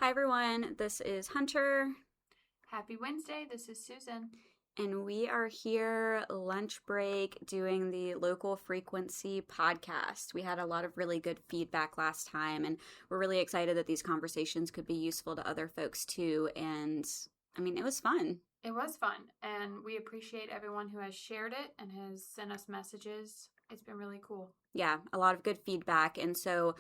Hi everyone, this is Hunter. Happy Wednesday, this is Susan. And we are here lunch break doing the local frequency podcast. We had a lot of really good feedback last time, and we're really excited that these conversations could be useful to other folks too. And I mean, it was fun. It was fun, and we appreciate everyone who has shared it and has sent us messages. It's been really cool. Yeah, a lot of good feedback. And so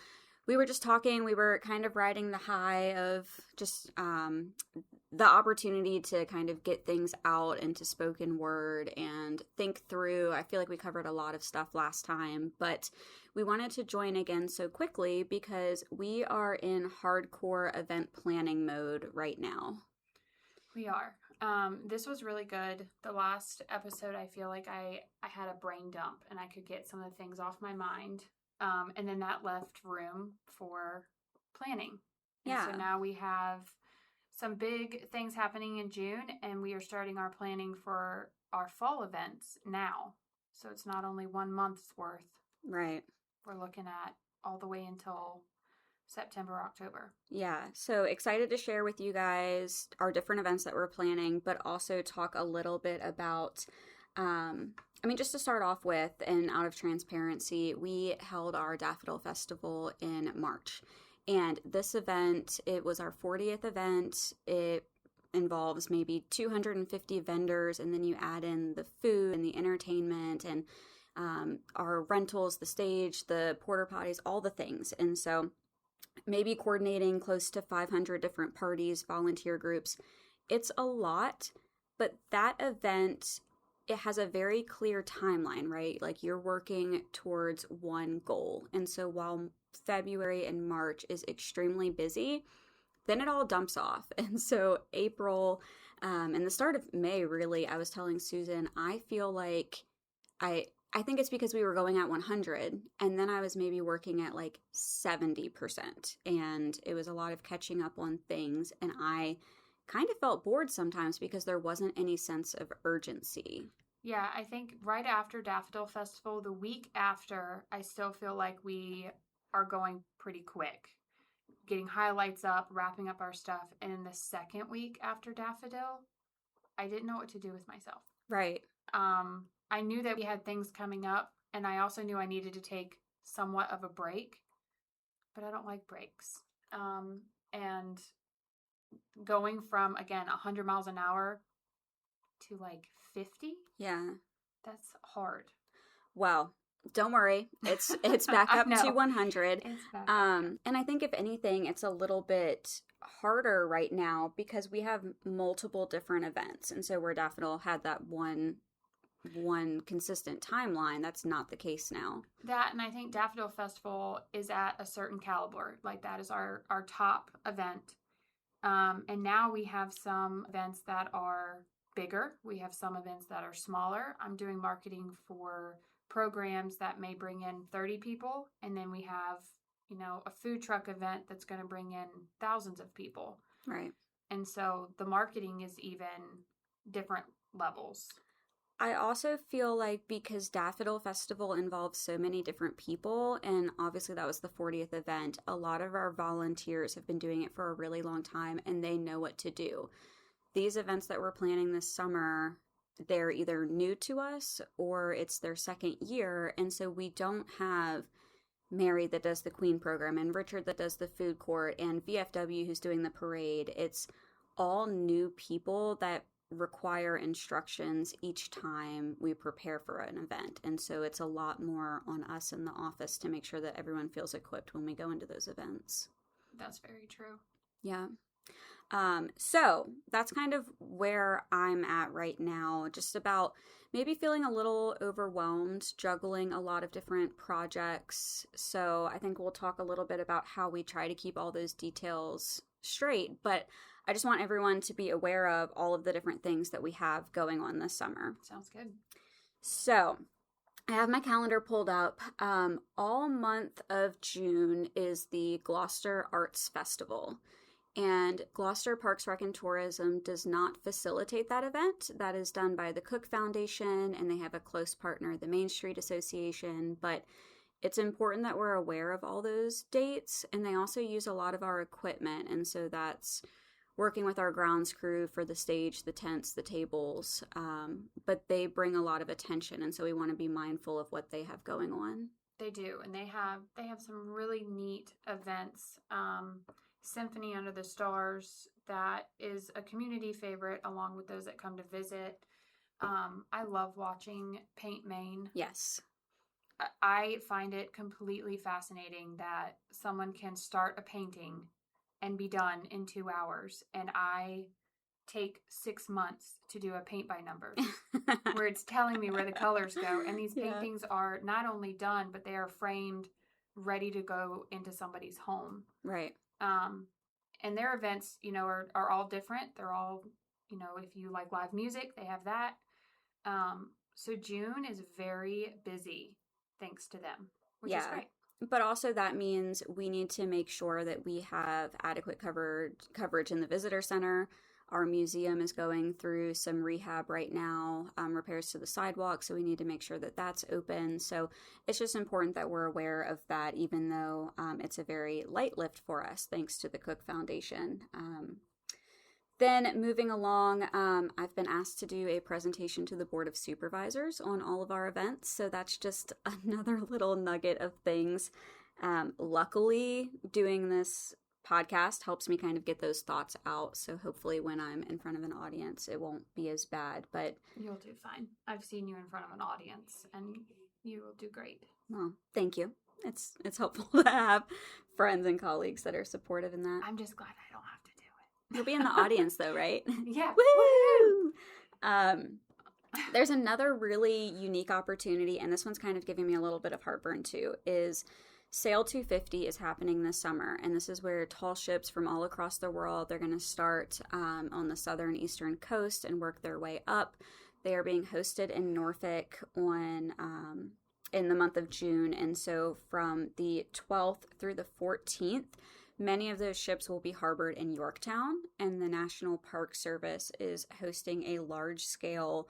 we were just talking, we were kind of riding the high of just the opportunity to kind of get things out into spoken word and think through. I feel like we covered a lot of stuff last time, but we wanted to join again so quickly because we are in hardcore event planning mode right now. We are. This was really good. The last episode, I feel like I had a brain dump and I could get some of the things off my mind. And then that left room for planning. Yeah. So now we have some big things happening in June, and we are starting our planning for our fall events now. So it's not only 1 month's worth. Right. We're looking at all the way until September, October. Yeah, so excited to share with you guys our different events that we're planning, but also talk a little bit about, just to start off with, and out of transparency, we held our Daffodil Festival in March. And this event, it was our 40th event. It involves maybe 250 vendors, and then you add in the food and the entertainment and our rentals, the stage, the porta potties, all the things. And so maybe coordinating close to 500 different parties, volunteer groups. It's a lot, but that event, it has a very clear timeline, right? Like you're working towards one goal. And so while February and March is extremely busy, then it all dumps off. And so April and the start of May, really, I was telling Susan, I feel like I think it's because we were going at 100, and then I was maybe working at like 70%, and it was a lot of catching up on things, and I kind of felt bored sometimes because there wasn't any sense of urgency. Yeah, I think right after Daffodil Festival, the week after, I still feel like we are going pretty quick, getting highlights up, wrapping up our stuff, and in the second week after Daffodil, I didn't know what to do with myself. Right. I knew that we had things coming up, and I also knew I needed to take somewhat of a break, but I don't like breaks. And going from, again, 100 miles an hour to like 50? Yeah. That's hard. Well, don't worry. It's back up to 100. It's back and I think if anything, it's a little bit harder right now because we have multiple different events. And so where Daffodil had that one consistent timeline, that's not the case now. That, and I think Daffodil Festival is at a certain caliber. Like that is our top event. And now we have some events that are bigger. We have some events that are smaller. I'm doing marketing for programs that may bring in 30 people. And then we have, a food truck event that's going to bring in thousands of people. Right. And so the marketing is even different levels. I also feel like because Daffodil Festival involves so many different people, and obviously that was the 40th event, a lot of our volunteers have been doing it for a really long time, and they know what to do. These events that we're planning this summer, they're either new to us or it's their second year, and so we don't have Mary that does the Queen program, and Richard that does the food court, and VFW who's doing the parade. It's all new people that require instructions each time we prepare for an event. And so it's a lot more on us in the office to make sure that everyone feels equipped when we go into those events. That's very true. Yeah. So that's kind of where I'm at right now, just about maybe feeling a little overwhelmed, juggling a lot of different projects. So I think we'll talk a little bit about how we try to keep all those details straight, but I just want everyone to be aware of all of the different things that we have going on this summer. Sounds good. So I have my calendar pulled up. All month of June is the Gloucester Arts Festival. And Gloucester Parks Rec and Tourism does not facilitate that event. That is done by the Cook Foundation, and they have a close partner, the Main Street Association. But it's important that we're aware of all those dates, and they also use a lot of our equipment, and so that's working with our grounds crew for the stage, the tents, the tables, but they bring a lot of attention, and so we want to be mindful of what they have going on. They do, and they have some really neat events. Symphony Under the Stars, that is a community favorite, along with those that come to visit. I love watching Paint Maine. Yes. I find it completely fascinating that someone can start a painting and be done in 2 hours, and I take 6 months to do a paint by numbers where it's telling me where the colors go, and these paintings are not only done, but they are framed, ready to go into somebody's home. Right. And their events, are all different. They're all, if you like live music, they have that. So June is very busy thanks to them, which is great. But also that means we need to make sure that we have adequate coverage in the visitor center. Our museum is going through some rehab right now, repairs to the sidewalk, so we need to make sure that that's open. So it's just important that we're aware of that, even though it's a very light lift for us, thanks to the Cook Foundation. Then moving along, I've been asked to do a presentation to the Board of Supervisors on all of our events, so that's just another little nugget of things. Luckily, doing this podcast helps me kind of get those thoughts out, so hopefully when I'm in front of an audience it won't be as bad, but you'll do fine. I've seen you in front of an audience and you will do great. Well, thank you. It's helpful to have friends and colleagues that are supportive in that. I'm just glad I don't have to do it. You'll be in the audience though, right? Yeah. Woo! There's another really unique opportunity, and this one's kind of giving me a little bit of heartburn too, is Sail 250 is happening this summer, and this is where tall ships from all across the world, they're going to start on the southern eastern coast and work their way up. They are being hosted in Norfolk in the month of June, and so from the 12th through the 14th, many of those ships will be harbored in Yorktown, and the National Park Service is hosting a large-scale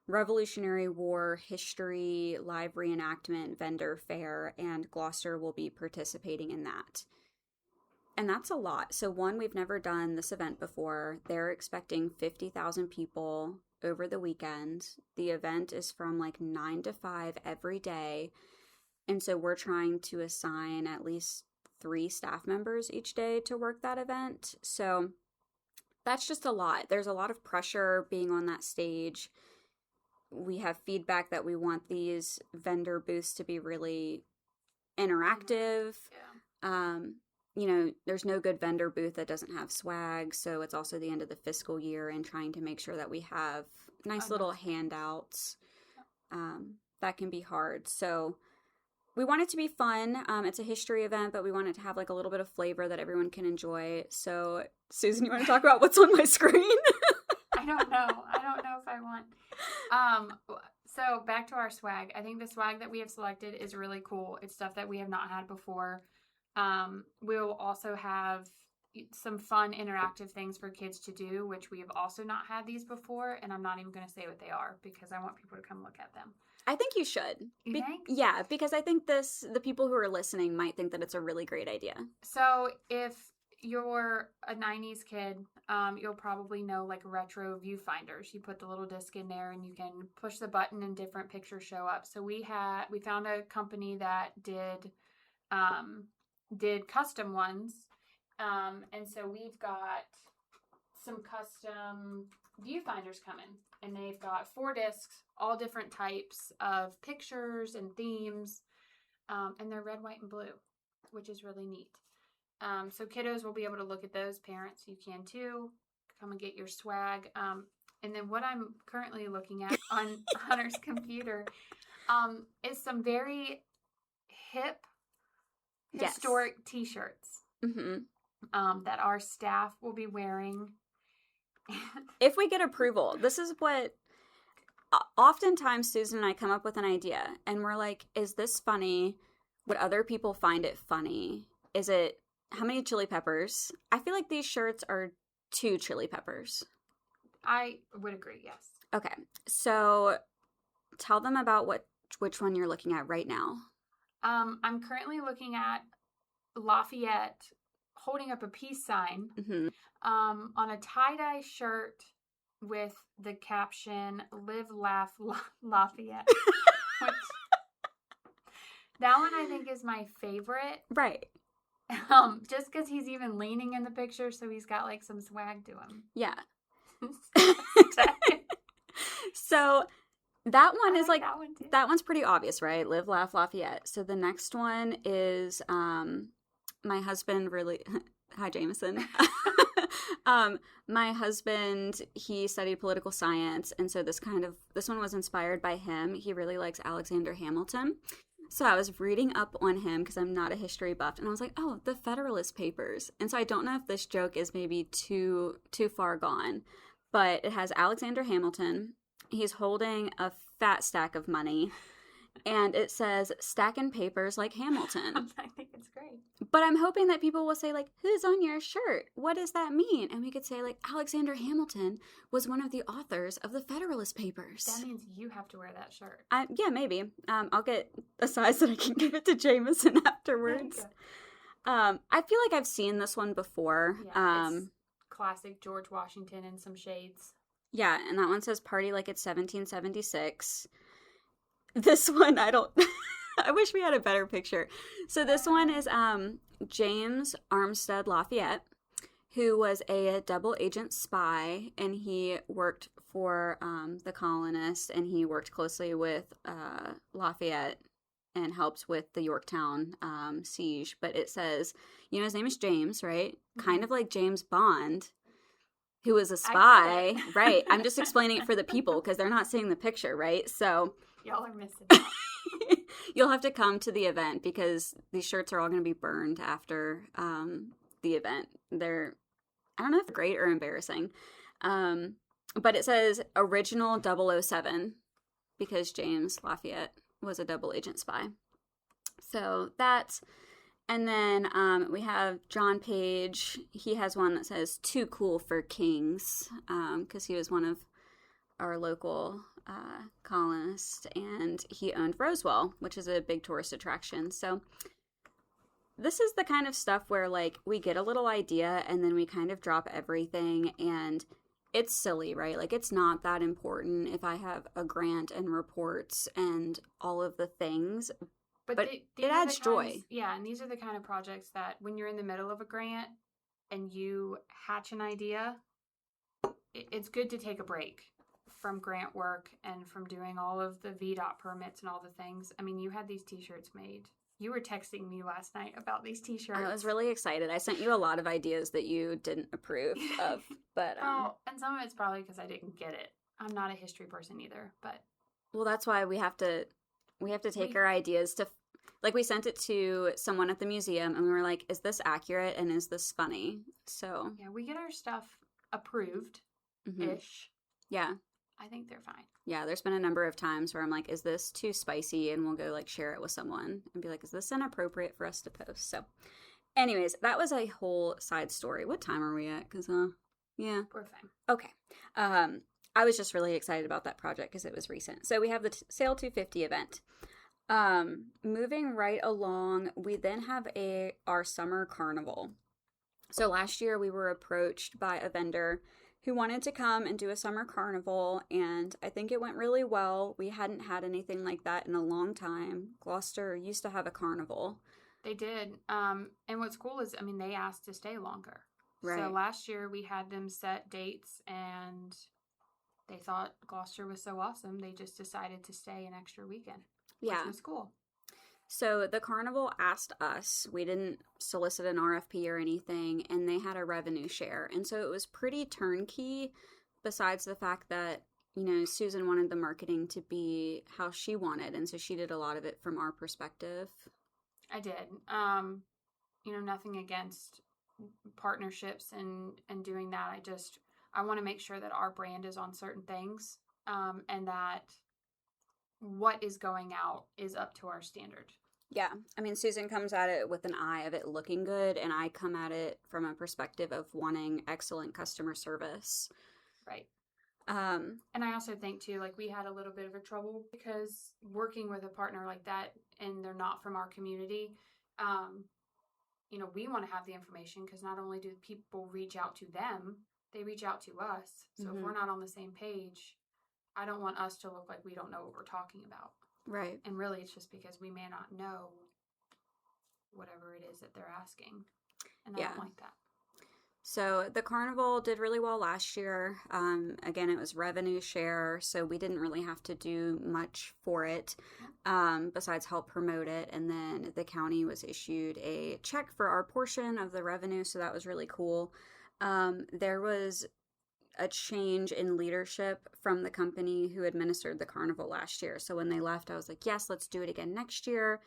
Revolutionary War history live reenactment vendor fair, and Gloucester will be participating in that. And that's a lot. So one, we've never done this event before. They're expecting 50,000 people over the weekend. The event is from like 9 to 5 every day. And so we're trying to assign at least 3 staff members each day to work that event. So that's just a lot. There's a lot of pressure being on that stage. We have feedback that we want these vendor booths to be really interactive. Yeah. There's no good vendor booth that doesn't have swag, so it's also the end of the fiscal year and trying to make sure that we have nice little handouts. That can be hard. So we want it to be fun. It's a history event, but we want it to have like a little bit of flavor that everyone can enjoy. So, Susan, you want to talk about what's on my screen? I don't know if I want. So back to our swag. I think the swag that we have selected is really cool. It's stuff that we have not had before. We'll also have some fun interactive things for kids to do, which we have also not had these before, and I'm not even going to say what they are because I want people to come look at them. I think you should. You think? Yeah, because I think the people who are listening might think that it's a really great idea. So if you're a 90s kid, you'll probably know like retro viewfinders. You put the little disc in there and you can push the button and different pictures show up. So we found a company that did custom ones. And so we've got some custom viewfinders coming, and they've got 4 discs, all different types of pictures and themes. And they're red, white, and blue, which is really neat. So kiddos will be able to look at those. Parents, you can too. Come and get your swag. And then what I'm currently looking at on Hunter's computer is some very hip, historic t-shirts that our staff will be wearing. If we get approval. This is what... Oftentimes, Susan and I come up with an idea, and we're like, is this funny? Would other people find it funny? Is it... How many chili peppers? I feel like these shirts are 2 chili peppers. I would agree, yes. Okay, so tell them about which one you're looking at right now. I'm currently looking at Lafayette holding up a peace sign on a tie-dye shirt with the caption "Live, Laugh, Lafayette." Which, that one I think is my favorite. Right. Just because he's even leaning in the picture, so he's got like some swag to him. Yeah. So that one is like that one's pretty obvious, right? Live, Laugh, Lafayette. So the next one is my husband really hi Jameson. My husband, he studied political science, and so this one was inspired by him. He really likes Alexander Hamilton. So I was reading up on him because I'm not a history buff, and I was like, oh, the Federalist Papers. And so I don't know if this joke is maybe too far gone, but it has Alexander Hamilton. He's holding a fat stack of money, and it says, stacking papers like Hamilton. I think it's great. But I'm hoping that people will say, like, who's on your shirt? What does that mean? And we could say, like, Alexander Hamilton was one of the authors of the Federalist Papers. That means you have to wear that shirt. Yeah, maybe. I'll get a size that I can give it to Jameson afterwards. I feel like I've seen this one before. Yeah, it's classic George Washington in some shades. Yeah, and that one says party like it's 1776. This one, I wish we had a better picture. So this one is James Armstead Lafayette, who was a double agent spy, and he worked for the colonists, and he worked closely with Lafayette and helped with the Yorktown siege. But it says, his name is James, right? Mm-hmm. Kind of like James Bond, who was a spy, right? I'm just explaining it for the people because they're not seeing the picture, right? So y'all are missing out. You'll have to come to the event because these shirts are all going to be burned after the event. I don't know if they're great or embarrassing. But it says original 007 because James Lafayette was a double agent spy. So that's, and then we have John Page. He has one that says too cool for kings because he was one of our local colonists, and he owned Roswell, which is a big tourist attraction. So this is the kind of stuff where like we get a little idea and then we kind of drop everything, and it's silly, right? Like it's not that important if I have a grant and reports and all of the things, but it adds joy. Yeah, and these are the kind of projects that when you're in the middle of a grant and you hatch an idea, it's good to take a break from grant work and from doing all of the VDOT permits and all the things. I mean, you had these t-shirts made. You were texting me last night about these t-shirts. I was really excited. I sent you a lot of ideas that you didn't approve of, but and some of it's probably because I didn't get it. I'm not a history person either, but well, that's why we have to take our ideas to, like, we sent it to someone at the museum and we were like, is this accurate and is this funny? So yeah, we get our stuff approved ish. Mm-hmm. Yeah. I think they're fine. Yeah, there's been a number of times where I'm like, is this too spicy? And we'll go like share it with someone and be like, is this inappropriate for us to post? So anyways, that was a whole side story. What time are we at? Because, yeah. We're fine. Okay. I was just really excited about that project because it was recent. So we have the Sail 250 event. Moving right along, we then have our summer carnival. So last year we were approached by a vendor who wanted to come and do a summer carnival, and I think it went really well. We hadn't had anything like that in a long time. Gloucester used to have a carnival. They did. And what's cool is, I mean, they asked to stay longer. Right. So last year we had them set dates, and they thought Gloucester was so awesome, they just decided to stay an extra weekend. Yeah. Which was cool. So the carnival asked us, we didn't solicit an RFP or anything, and they had a revenue share. And so it was pretty turnkey, besides the fact that, Susan wanted the marketing to be how she wanted. And so she did a lot of it from our perspective. I did. Nothing against partnerships and doing that. I want to make sure that our brand is on certain things, and that what is going out is up to our standard. Yeah. I mean, Susan comes at it with an eye of it looking good, and I come at it from a perspective of wanting excellent customer service. Right. And I also think, too, like, we had a little bit of a trouble because working with a partner like that and they're not from our community, we want to have the information, because not only do people reach out to them, they reach out to us. So if we're not on the same page, I don't want us to look like we don't know what we're talking about. Right. And really, it's just because we may not know whatever it is that they're asking. And I don't like that. So the carnival did really well last year. Again, it was revenue share, so we didn't really have to do much for it besides help promote it. And then the county was issued a check for our portion of the revenue, so that was really cool. There was a change in leadership from the company who administered the carnival last year. So when they left, I was like, yes, let's do it again next year.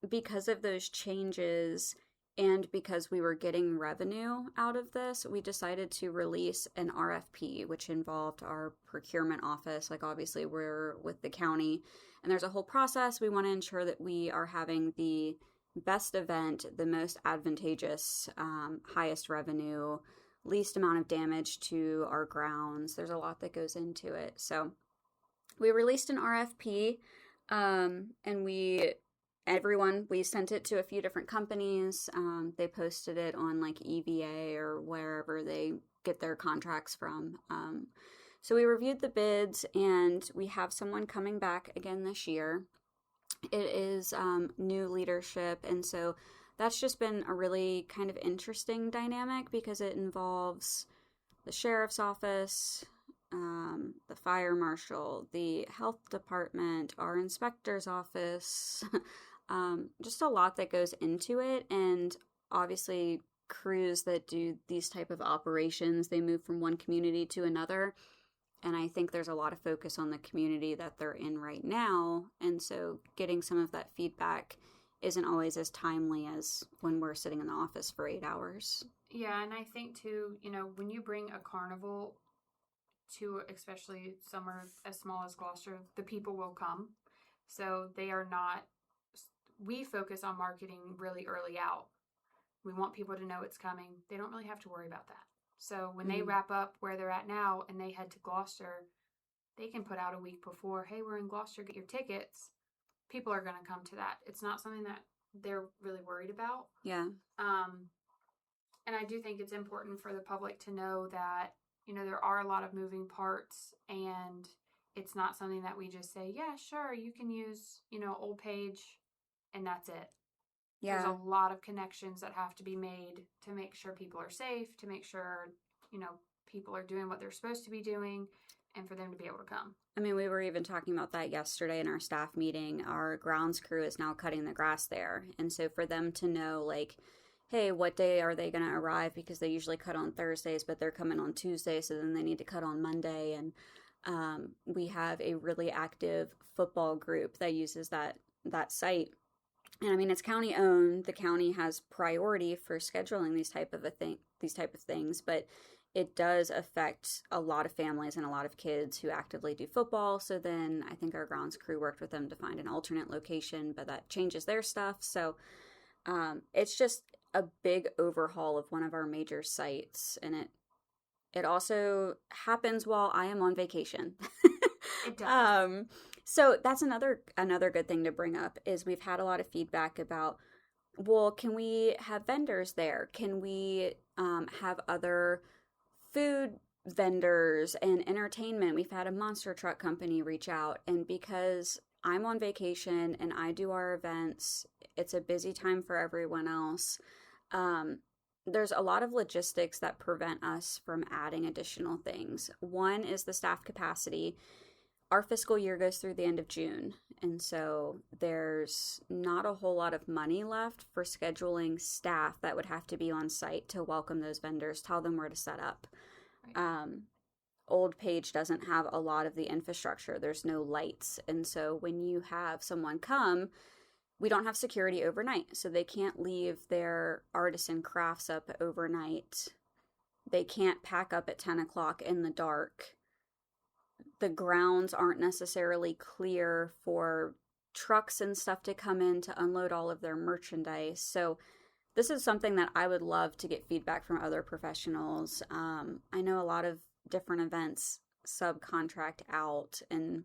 Because of those changes, and because we were getting revenue out of this, we decided to release an RFP, which involved our procurement office. Like, obviously, we're with the county, and there's a whole process. We want to ensure that we are having the best event, the most advantageous, highest revenue, least amount of damage to our grounds. There's a lot that goes into it. So we released an RFP, and we sent it to a few different companies. They posted it on like EVA or wherever they get their contracts from. So we reviewed the bids, and we have someone coming back again this year. It is new leadership, and so that's just been a really kind of interesting dynamic, because it involves the sheriff's office, the fire marshal, the health department, our inspector's office, just a lot that goes into it. And obviously crews that do these type of operations, they move from one community to another. And I think there's a lot of focus on the community that they're in right now. And so getting some of that feedback isn't always as timely as when we're sitting in the office for 8 hours. Yeah, and I think too, when you bring a carnival to especially somewhere as small as Gloucester, the people will come. So they are not, we focus on marketing really early out. We want people to know it's coming. They don't really have to worry about that. So when they wrap up where they're at now and they head to Gloucester, they can put out a week before, hey, we're in Gloucester, get your tickets. People are going to come to that. It's not something that they're really worried about. Yeah. And I do think it's important for the public to know that, there are a lot of moving parts, and it's not something that we just say, yeah, sure, you can use, Old Page, and that's it. Yeah. There's a lot of connections that have to be made to make sure people are safe, to make sure, people are doing what they're supposed to be doing, and for them to be able to come. I mean, we were even talking about that yesterday in our staff meeting. Our grounds crew is now cutting the grass there. And so for them to know, like, hey, what day are they going to arrive? Because they usually cut on Thursdays, but they're coming on Tuesday, so then they need to cut on Monday. And we have a really active football group that uses that site. And I mean, it's county owned. The county has priority for scheduling these type of things, but it does affect a lot of families and a lot of kids who actively do football. So then I think our grounds crew worked with them to find an alternate location, but that changes their stuff. So it's just a big overhaul of one of our major sites, and it also happens while I am on vacation. It does. So that's another good thing to bring up is we've had a lot of feedback about, well, can we have vendors there? Can we have other food vendors and entertainment? We've had a monster truck company reach out, and because I'm on vacation and I do our events, it's a busy time for everyone else. There's a lot of logistics that prevent us from adding additional things. One is the staff capacity. Our fiscal year goes through the end of June, and so there's not a whole lot of money left for scheduling staff that would have to be on site to welcome those vendors, tell them where to set up. Right. Old Page doesn't have a lot of the infrastructure. There's no lights, and so when you have someone come, we don't have security overnight, so they can't leave their artisan crafts up overnight. They can't pack up at 10 o'clock in the dark. The grounds aren't necessarily clear for trucks and stuff to come in to unload all of their merchandise. So this is something that I would love to get feedback from other professionals. I know a lot of different events subcontract out, and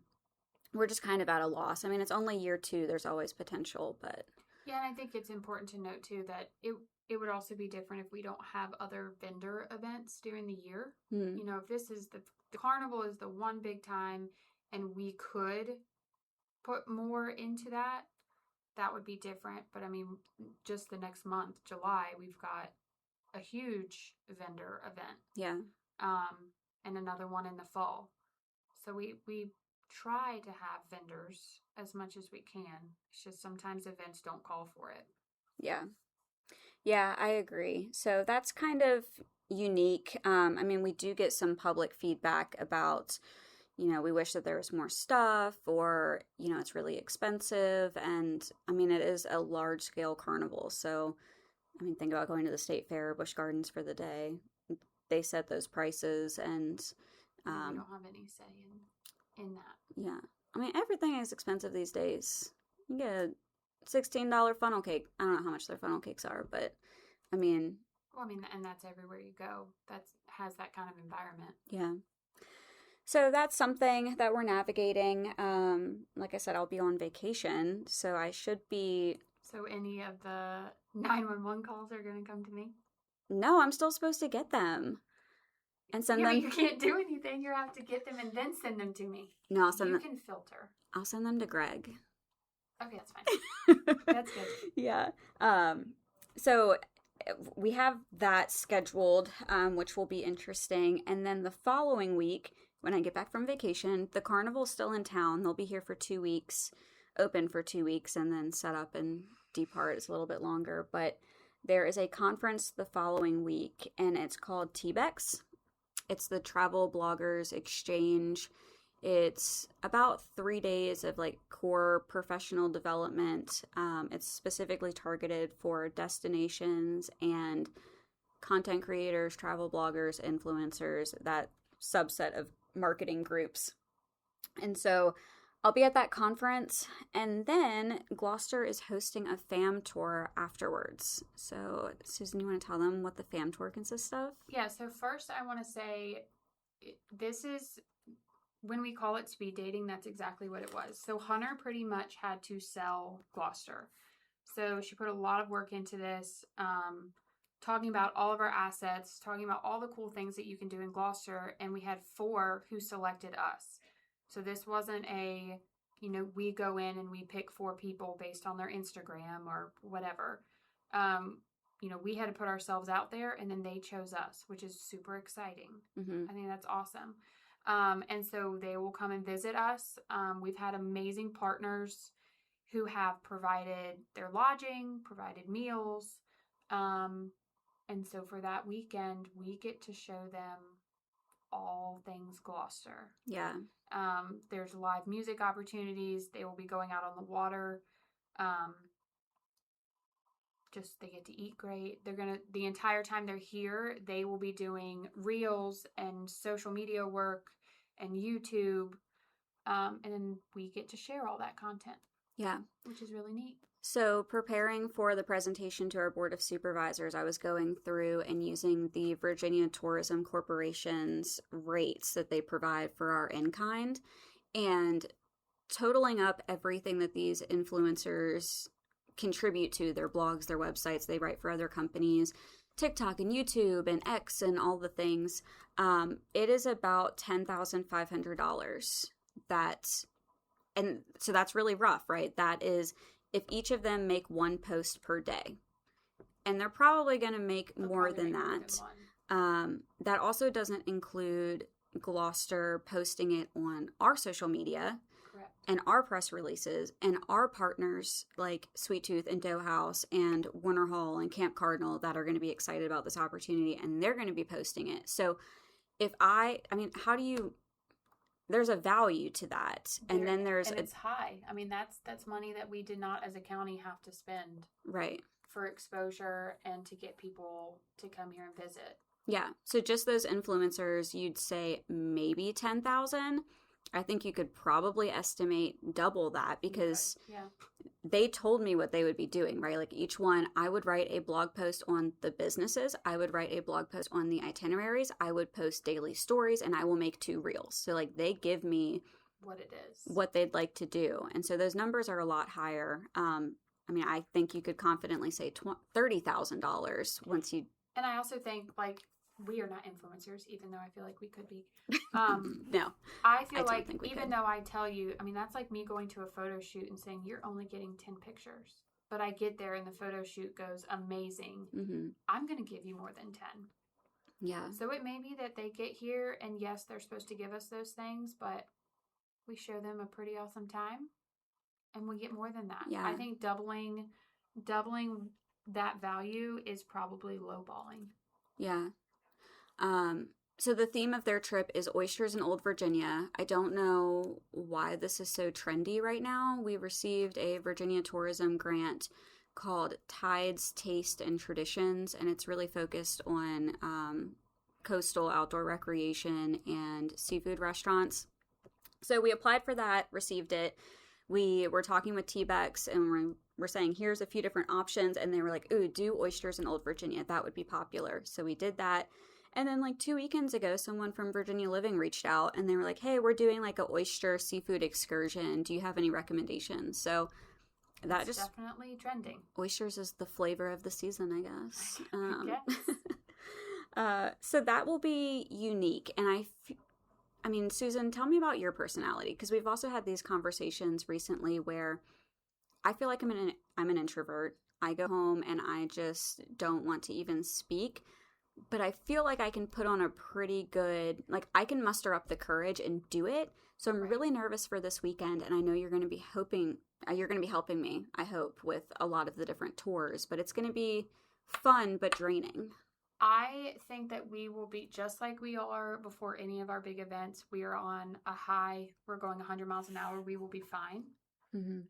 we're just kind of at a loss. I mean, it's only year 2. There's always potential, but. Yeah, and I think it's important to note, too, that it would also be different if we don't have other vendor events during the year. Mm. You know, if this is the carnival is the one big time and we could put more into that, that would be different. But I mean, just the next month, July, we've got a huge vendor event. Yeah. And another one in the fall. So we try to have vendors as much as we can. It's just sometimes events don't call for it. Yeah. Yeah, I agree. So that's kind of unique. I mean, we do get some public feedback about, you know, we wish that there was more stuff, or, you know, it's really expensive. And I mean, it is a large scale carnival. So, I mean, think about going to the State Fair, Busch Gardens for the day. They set those prices, and we don't have any say in that. Yeah. I mean, everything is expensive these days. You get a $16 funnel cake. I don't know how much their funnel cakes are, but I mean. Well, I mean, and that's everywhere you go. Has that kind of environment. Yeah. So that's something that we're navigating. Like I said, I'll be on vacation, so I should be. So any of the 911 calls are going to come to me? No, I'm still supposed to get them. And send them. But you can't do anything. You have to get them and then send them to me. No, I'll send them. You can filter. I'll send them to Greg. Okay, that's fine. That's good. Yeah. So we have that scheduled, which will be interesting. And then the following week, when I get back from vacation, the carnival's still in town. They'll be here for 2 weeks, open for 2 weeks, and then set up and depart. It's a little bit longer. But there is a conference the following week, and it's called TBEX. It's the Travel Bloggers Exchange. It's about 3 days of like core professional development. It's specifically targeted for destinations and content creators, travel bloggers, influencers, that subset of marketing groups. And so I'll be at that conference, and then Gloucester is hosting a FAM tour afterwards. So, Susan, you want to tell them what the FAM tour consists of? Yeah, so first I want to say this is, when we call it speed dating, that's exactly what it was. So Hunter pretty much had to sell Gloucester. So she put a lot of work into this, talking about all of our assets, talking about all the cool things that you can do in Gloucester, and we had 4 who selected us. So this wasn't a, you know, we go in and we pick 4 people based on their Instagram or whatever. You know, we had to put ourselves out there, and then they chose us, which is super exciting. Mm-hmm. I think that's awesome. And so they will come and visit us. We've had amazing partners who have provided their lodging, provided meals. And so for that weekend, we get to show them all things Gloucester. Yeah. There's live music opportunities. They will be going out on the water. Just they get to eat great. The entire time they're here, they will be doing reels and social media work and YouTube. And then we get to share all that content. Yeah. Which is really neat. So preparing for the presentation to our Board of Supervisors, I was going through and using the Virginia Tourism Corporation's rates that they provide for our in-kind, and totaling up everything that these influencers contribute to, their blogs, their websites, they write for other companies, TikTok and YouTube and X and all the things. It is about $10,500. And so that's really rough, right? That is if each of them make 1 post per day. And they're probably going to make more than that. That also doesn't include Gloucester posting it on our social media. Correct. And our press releases and our partners like Sweet Tooth and Dough House and Warner Hall and Camp Cardinal that are going to be excited about this opportunity, and they're going to be posting it. So how do you... There's a value to that. And then it's high. I mean, that's money that we did not as a county have to spend. Right. For exposure and to get people to come here and visit. Yeah. So just those influencers, you'd say maybe 10,000. I think you could probably estimate double that, because they told me what they would be doing, right? Like each one, I would write a blog post on the businesses. I would write a blog post on the itineraries. I would post daily stories, and I will make 2 reels. So like they give me what it is, what they'd like to do. And so those numbers are a lot higher. I mean, I think you could confidently say $30,000 once you. And I also think, like, we are not influencers, even though I feel like we could be. No, I feel don't like think we even could. though I tell you, I mean, that's like me going to a photo shoot and saying, you're only getting 10 pictures. But I get there and the photo shoot goes amazing. Mm-hmm. I'm going to give you more than 10. Yeah. So it may be that they get here and yes, they're supposed to give us those things, but we show them a pretty awesome time and we get more than that. Yeah. I think doubling that value is probably lowballing. Yeah. So the theme of their trip is oysters in Old Virginia. I don't know why this is so trendy right now. We received a Virginia tourism grant called Tides, Taste, and Traditions, and it's really focused on coastal outdoor recreation and seafood restaurants. So we applied for that, received it. We were talking with T-Bex and we're saying, here's a few different options. And they were like, ooh, do oysters in Old Virginia. That would be popular. So we did that. And then like 2 weekends ago, someone from Virginia Living reached out and they were like, hey, we're doing like a oyster seafood excursion. Do you have any recommendations? So that it's definitely trending. Oysters is the flavor of the season, I guess. Yes. So that will be unique. And I mean, Susan, tell me about your personality, because we've also had these conversations recently where I feel like I'm an introvert. I go home and I just don't want to even speak, but I feel like I can put on a pretty good, like I can muster up the courage and do it. So I'm really nervous for this weekend, and I know you're going to be helping me, I hope, with a lot of the different tours, but it's going to be fun but draining. I think that we will be just like we are before any of our big events. We are on a high. We're going 100 miles an hour. We will be fine. Mm-hmm.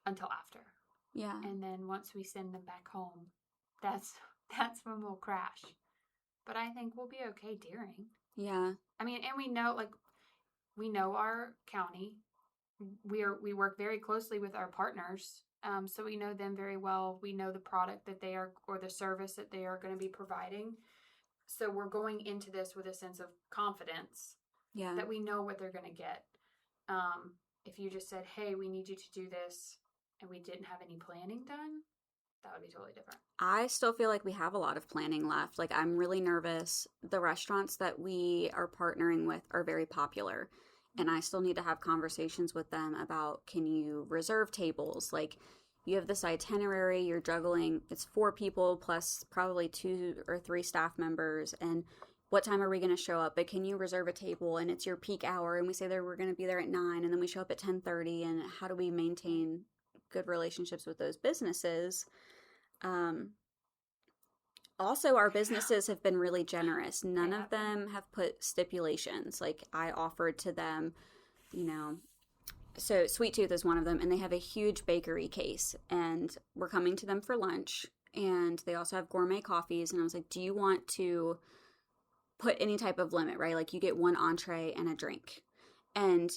Until after. Yeah. And then once we send them back home, that's when we'll crash. But I think we'll be okay during. Yeah. I mean, and we know our county. We work very closely with our partners. So we know them very well. We know the product that they are, or the service that they are going to be providing. So we're going into this with a sense of confidence that we know what they're going to get. If you just said, hey, we need you to do this, and we didn't have any planning done, that would be totally different. I still feel like we have a lot of planning left. Like, I'm really nervous. The restaurants that we are partnering with are very popular. And I still need to have conversations with them about, can you reserve tables? Like, you have this itinerary, you're juggling, it's 4 people plus probably 2 or 3 staff members. And what time are we going to show up? But can you reserve a table? And it's your peak hour. And we say that we're going to be there at 9. And then we show up at 10:30. And how do we maintain good relationships with those businesses? Also, our businesses have been really generous. None of them have put stipulations. Like, I offered to them, so Sweet Tooth is one of them, and they have a huge bakery case, and we're coming to them for lunch, and they also have gourmet coffees, and I was like, do you want to put any type of limit, right? Like, you get 1 entree and a drink. And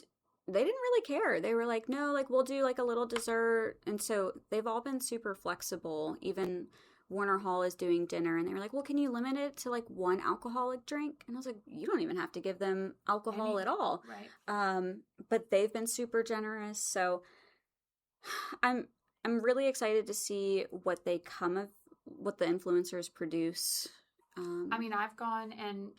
they didn't really care. They were like, no, like, we'll do like a little dessert. And so they've all been super flexible. Even Warner Hall is doing dinner, and they were like, well, can you limit it to like 1 alcoholic drink? And I was like, you don't even have to give them alcohol at all. Right. But they've been super generous. So I'm really excited to see what the influencers produce. I mean, I've gone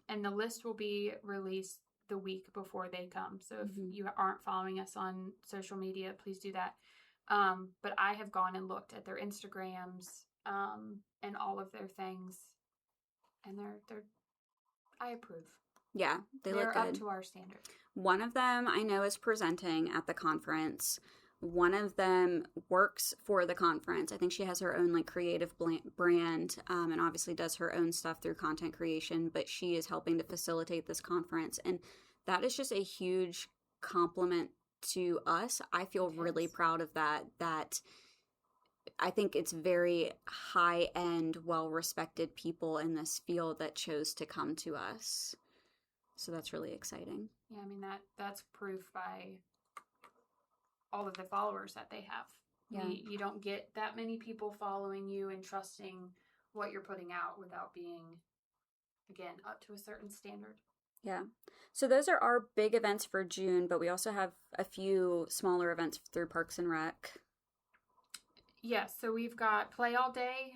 and the list will be released the week before they come. So if you aren't following us on social media, please do that. But I have gone and looked at their Instagrams, and all of their things, and they're I approve. Yeah, they're look good. Up to our standard. One of them I know is presenting at the conference. One of them works for the conference. I think she has her own like creative brand, and obviously does her own stuff through content creation, but she is helping to facilitate this conference. And that is just a huge compliment to us. I feel really proud of that I think it's very high-end, well-respected people in this field that chose to come to us. So that's really exciting. Yeah, I mean, that's proof by all of the followers that they have. Yeah. You don't get that many people following you and trusting what you're putting out without being, again, up to a certain standard. Yeah. So those are our big events for June, but we also have a few smaller events through Parks and Rec. Yes, so we've got Play All Day.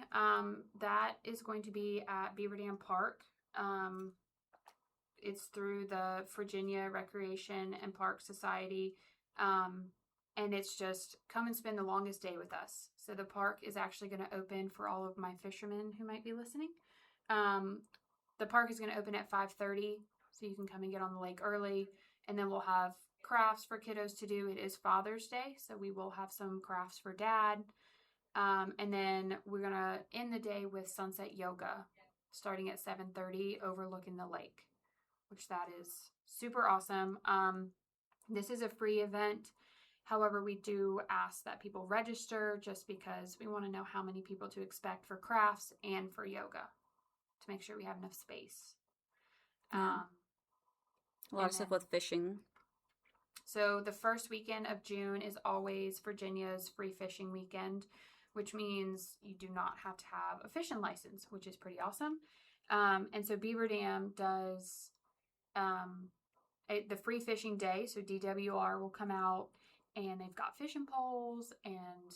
That is going to be at Beaver Dam Park. It's through the Virginia Recreation and Park Society. And it's just come and spend the longest day with us. So the park is actually going to open for all of my fishermen who might be listening. The park is going to open at 5:30, so you can come and get on the lake early. And then we'll have crafts for kiddos to do. It is Father's Day, so we will have some crafts for Dad. And then we're going to end the day with sunset yoga starting at 7:30 overlooking the lake, which that is super awesome. This is a free event. However, we do ask that people register just because we want to know how many people to expect for crafts and for yoga to make sure we have enough space. Yeah. A lot of stuff with fishing. So the first weekend of June is always Virginia's free fishing weekend, which means you do not have to have a fishing license, which is pretty awesome. And so Beaver Dam does the free fishing day. So DWR will come out and they've got fishing poles and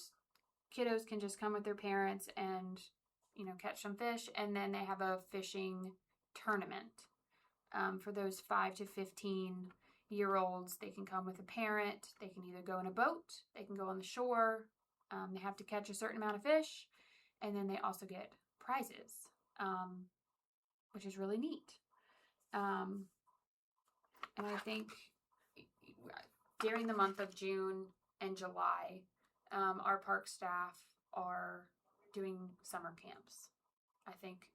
kiddos can just come with their parents and, catch some fish. And then they have a fishing tournament for those 5 to 15-year-olds. They can come with a parent. They can either go in a boat. They can go on the shore. They have to catch a certain amount of fish. And then they also get prizes, which is really neat. And I think during the month of June and July, our park staff are doing summer camps. I think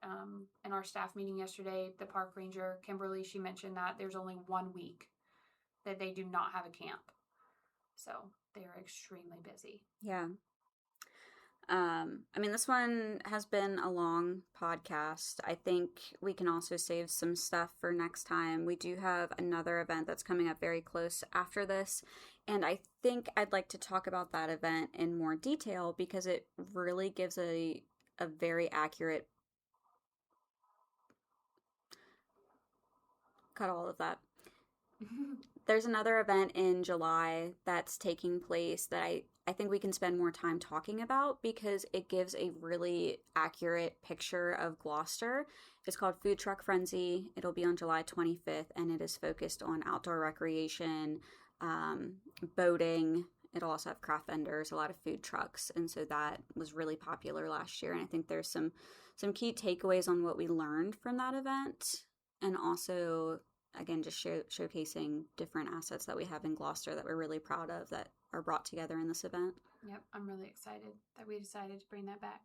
in our staff meeting yesterday, the park ranger, Kimberly, she mentioned that there's only 1 week that they do not have a camp. So they are extremely busy. Yeah. This one has been a long podcast. I think we can also save some stuff for next time. We do have another event that's coming up very close after this, and I think I'd like to talk about that event in more detail because it really gives a very accurate... Cut all of that. There's another event in July that's taking place that I think we can spend more time talking about because it gives a really accurate picture of Gloucester. It's called Food Truck Frenzy. It'll be on July 25th, and it is focused on outdoor recreation, boating. It'll also have craft vendors, a lot of food trucks, and so that was really popular last year. And I think there's some key takeaways on what we learned from that event, and also, again, just showcasing different assets that we have in Gloucester that we're really proud of that are brought together in this event. Yep, I'm really excited that we decided to bring that back.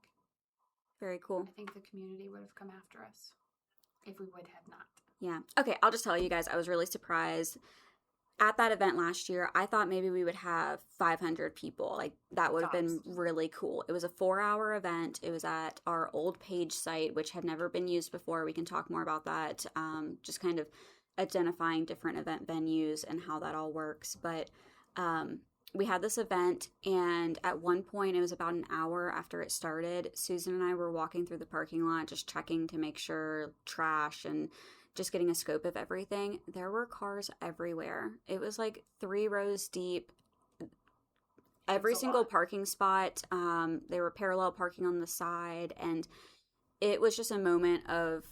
Very cool. I think the community would have come after us if we would have not. Yeah. Okay, I'll just tell you guys, I was really surprised. At that event last year, I thought maybe we would have 500 people. Like, that would have been really cool. It was a 4-hour event. It was at our old page site, which had never been used before. We can talk more about that. Just kind of identifying different event venues and how that all works. But we had this event, and at one point, it was about an hour after it started, Susan and I were walking through the parking lot, just checking to make sure trash and just getting a scope of everything. There were cars everywhere. It was like 3 rows deep. Every single parking spot, they were parallel parking on the side, and it was just a moment of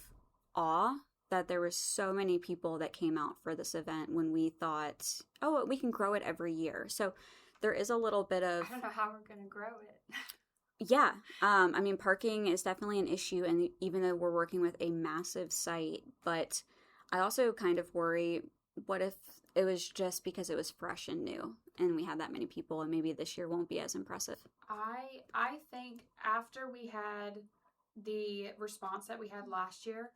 awe that there was so many people that came out for this event when we thought, oh, we can grow it every year. So there is a little bit of... I don't know how we're going to grow it. Yeah. Parking is definitely an issue, and even though we're working with a massive site, but I also kind of worry, what if it was just because it was fresh and new and we had that many people and maybe this year won't be as impressive? I think after we had the response that we had last year,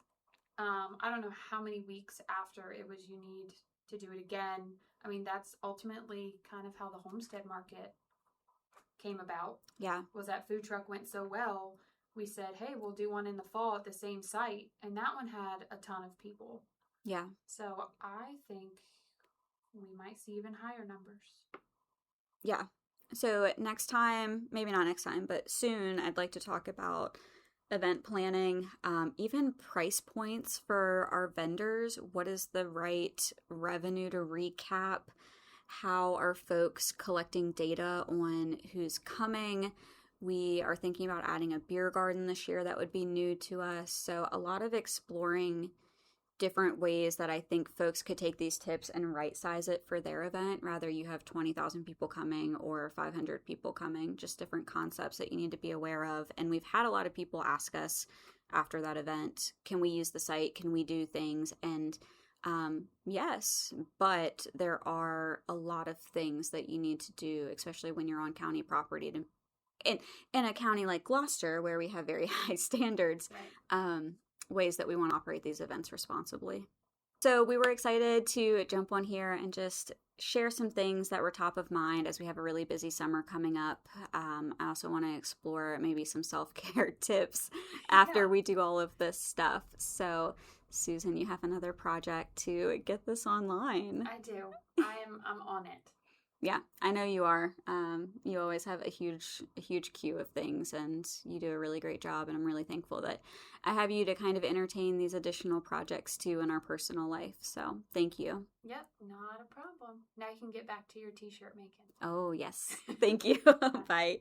I don't know how many weeks after it was you need to do it again. I mean, that's ultimately kind of how the homestead market came about. Yeah. Was that food truck went so well, we said, hey, we'll do one in the fall at the same site. And that one had a ton of people. Yeah. So I think we might see even higher numbers. Yeah. So next time, maybe not next time, but soon, I'd like to talk about event planning, even price points for our vendors. What is the right revenue to recap? How are folks collecting data on who's coming? We are thinking about adding a beer garden this year. That would be new to us. So a lot of exploring different ways that I think folks could take these tips and right size it for their event. Rather you have 20,000 people coming or 500 people coming, just different concepts that you need to be aware of. And we've had a lot of people ask us after that event, can we use the site? Can we do things? And yes, but there are a lot of things that you need to do, especially when you're on county property to in a county like Gloucester, where we have very high standards, Right. Ways that we want to operate these events responsibly. So we were excited to jump on here and just share some things that were top of mind as we have a really busy summer coming up. I also want to explore maybe some self-care tips after we do all of this stuff. So Susan, you have another project to get this online. I do. I'm on it. Yeah, I know you are. You always have a huge queue of things, and you do a really great job. And I'm really thankful that I have you to kind of entertain these additional projects too in our personal life. So thank you. Yep, not a problem. Now you can get back to your t-shirt making. Oh, yes. Thank you. Bye.